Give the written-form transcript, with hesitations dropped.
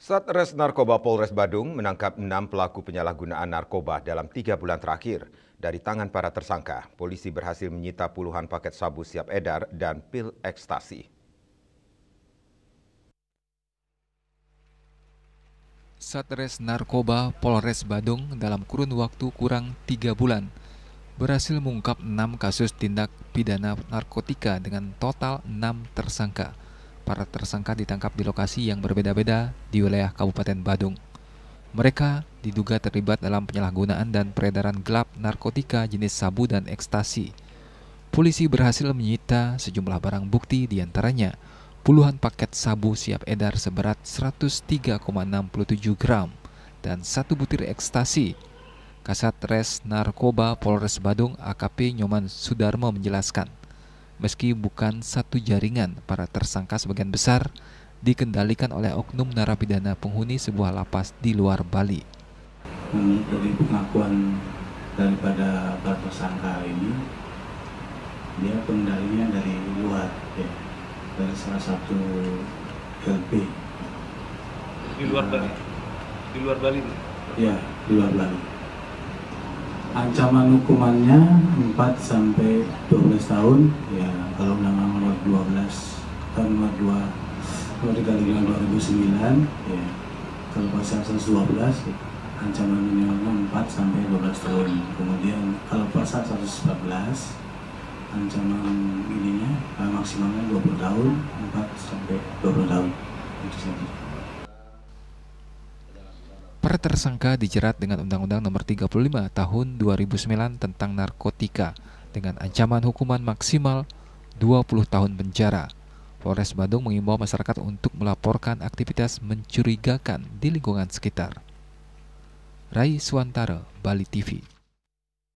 Satres Narkoba Polres Badung menangkap 6 pelaku penyalahgunaan narkoba dalam 3 bulan terakhir. Dari tangan para tersangka, polisi berhasil menyita puluhan paket sabu siap edar dan pil ekstasi. Satres Narkoba Polres Badung dalam kurun waktu kurang 3 bulan berhasil mengungkap 6 kasus tindak pidana narkotika dengan total 6 tersangka. Para tersangka ditangkap di lokasi yang berbeda-beda di wilayah Kabupaten Badung. Mereka diduga terlibat dalam penyalahgunaan dan peredaran gelap narkotika jenis sabu dan ekstasi. Polisi berhasil menyita sejumlah barang bukti, diantaranya puluhan paket sabu siap edar seberat 103,67 gram dan 1 butir ekstasi. Kasat Res Narkoba Polres Badung AKP Nyoman Sudarmo menjelaskan, meski bukan satu jaringan, para tersangka sebagian besar dikendalikan oleh oknum narapidana penghuni sebuah lapas di luar Bali. Menurut dari pengakuan daripada para tersangka ini, dia pengendalinya dari luar, ya, dari salah satu LP. Di luar Bali? Di luar Bali? Ya, di luar Bali. Ancaman hukumannya 4 sampai 12 tahun, ya kalau Undang-Undang nomor 12 tahun nomor 2009, ya kalau pasal 112 ancaman minimalnya 4 sampai 12 tahun. Kemudian kalau pasal 114 ancaman ininya maksimalnya 20 tahun, 4 sampai 20 tahun. Itu saja. Para tersangka dijerat dengan Undang-Undang Nomor 35 Tahun 2009 tentang narkotika dengan ancaman hukuman maksimal 20 tahun penjara. Polres Badung mengimbau masyarakat untuk melaporkan aktivitas mencurigakan di lingkungan sekitar. Rai Suwantara, Bali TV.